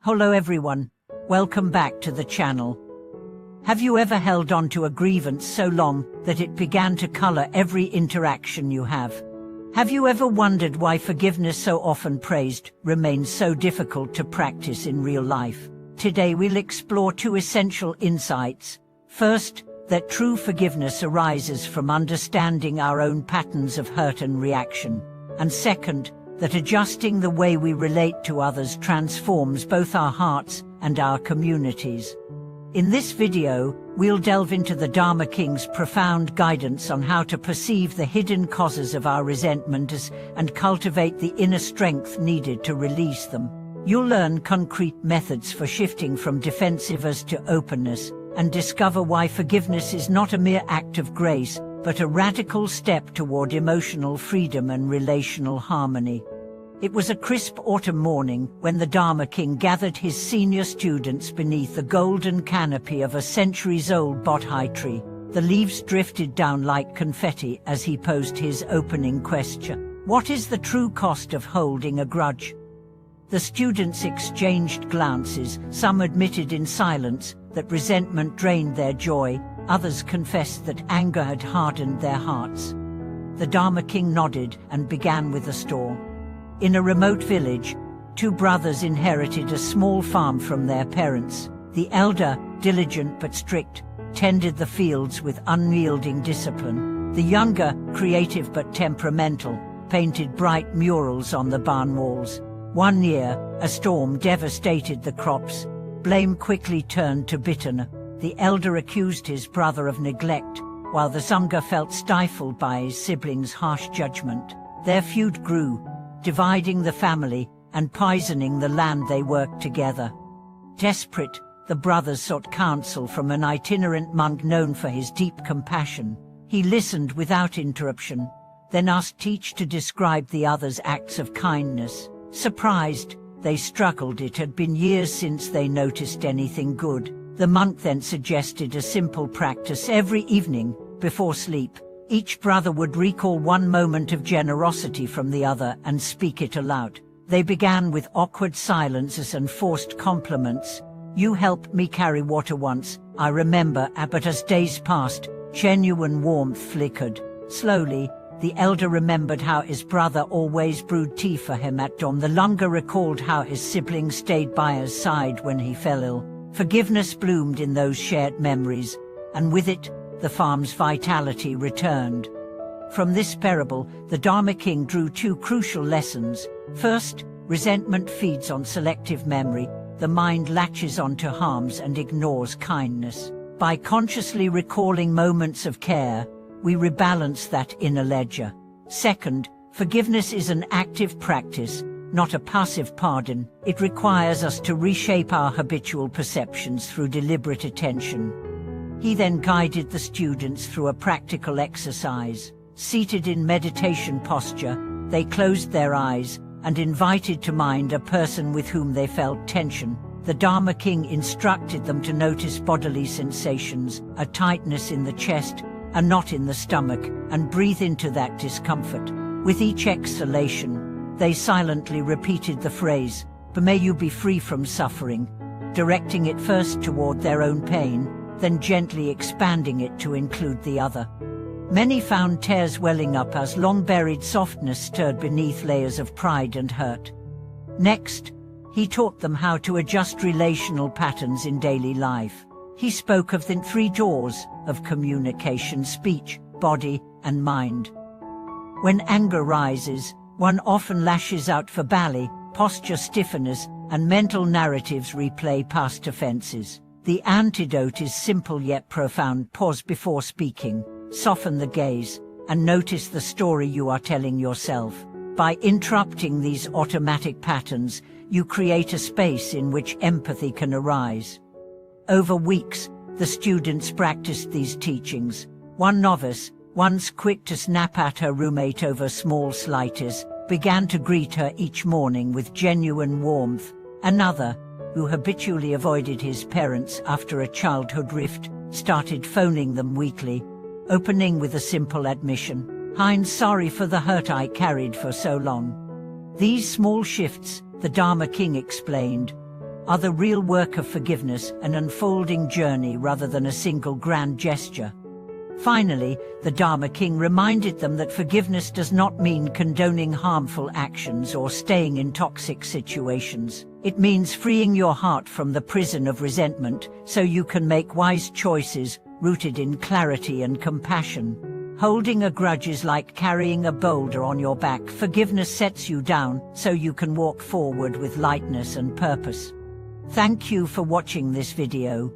Hello everyone, welcome back to the channel. Have you ever held on to a grievance so long that it began to color every interaction you have? Have you ever wondered why forgiveness, so often praised, remains so difficult to practice in real life? Today we'll explore two essential insights. First, that true forgiveness arises from understanding our own patterns of hurt and reaction. And second, that adjusting the way we relate to others transforms both our hearts and our communities. In this video, we'll delve into the Dharma King's profound guidance on how to perceive the hidden causes of our resentment and cultivate the inner strength needed to release them. You'll learn concrete methods for shifting from defensiveness to openness, and discover why forgiveness is not a mere act of grace, but a radical step toward emotional freedom and relational harmony. It was a crisp autumn morning when the Dharma King gathered his senior students beneath the golden canopy of a centuries-old bonsai tree. The leaves drifted down like confetti as he posed his opening question. What is the true cost of holding a grudge? The students exchanged glances. Some admitted in silence that resentment drained their joy. Others confessed that anger had hardened their hearts. The Dharma King nodded and began with a story. In a remote village, two brothers inherited a small farm from their parents. The elder, diligent but strict, tended the fields with unyielding discipline. The younger, creative but temperamental, painted bright murals on the barn walls. One year, a storm devastated the crops. Blame quickly turned to bitterness. The elder accused his brother of neglect, while the younger felt stifled by his siblings' harsh judgment. Their feud grew, dividing the family and poisoning the land they worked together. Desperate, the brothers sought counsel from an itinerant monk known for his deep compassion. He listened without interruption, then asked each to describe the other's acts of kindness. Surprised, they struggled. It had been years since they noticed anything good. The monk then suggested a simple practice. Every evening, before sleep, each brother would recall one moment of generosity from the other and speak it aloud. They began with awkward silences and forced compliments. "You helped me carry water once, I remember," but as days passed, genuine warmth flickered. Slowly, the elder remembered how his brother always brewed tea for him at dawn. The younger recalled how his sibling stayed by his side when he fell ill. Forgiveness bloomed in those shared memories, and with it, the farm's vitality returned. From this parable, the Dharma King drew two crucial lessons. First, resentment feeds on selective memory. The mind latches onto harms and ignores kindness. By consciously recalling moments of care, we rebalance that inner ledger. Second, forgiveness is an active practice, not a passive pardon. It requires us to reshape our habitual perceptions through deliberate attention. He then guided the students through a practical exercise. Seated in meditation posture, they closed their eyes and invited to mind a person with whom they felt tension. The Dharma King instructed them to notice bodily sensations, a tightness in the chest, a knot in the stomach, and breathe into that discomfort. With each exhalation, they silently repeated the phrase, "May you be free from suffering," directing it first toward their own pain, then gently expanding it to include the other. Many found tears welling up as long-buried softness stirred beneath layers of pride and hurt. Next, he taught them how to adjust relational patterns in daily life. He spoke of the three doors of communication: speech, body, and mind. When anger rises, one often lashes out verbally, posture stiffens, and mental narratives replay past offenses. The antidote is simple yet profound. Pause before speaking, soften the gaze, and notice the story you are telling yourself. By interrupting these automatic patterns, you create a space in which empathy can arise. Over weeks, the students practiced these teachings. One novice, once quick to snap at her roommate over small slights, began to greet her each morning with genuine warmth. Another, who habitually avoided his parents after a childhood rift, started phoning them weekly, opening with a simple admission, "I'm sorry for the hurt I carried for so long." These small shifts, the Dharma King explained, are the real work of forgiveness, an unfolding journey rather than a single grand gesture. Finally, the Dharma King reminded them that forgiveness does not mean condoning harmful actions or staying in toxic situations. It means freeing your heart from the prison of resentment so you can make wise choices rooted in clarity and compassion. Holding a grudge is like carrying a boulder on your back. Forgiveness sets you down so you can walk forward with lightness and purpose. Thank you for watching this video.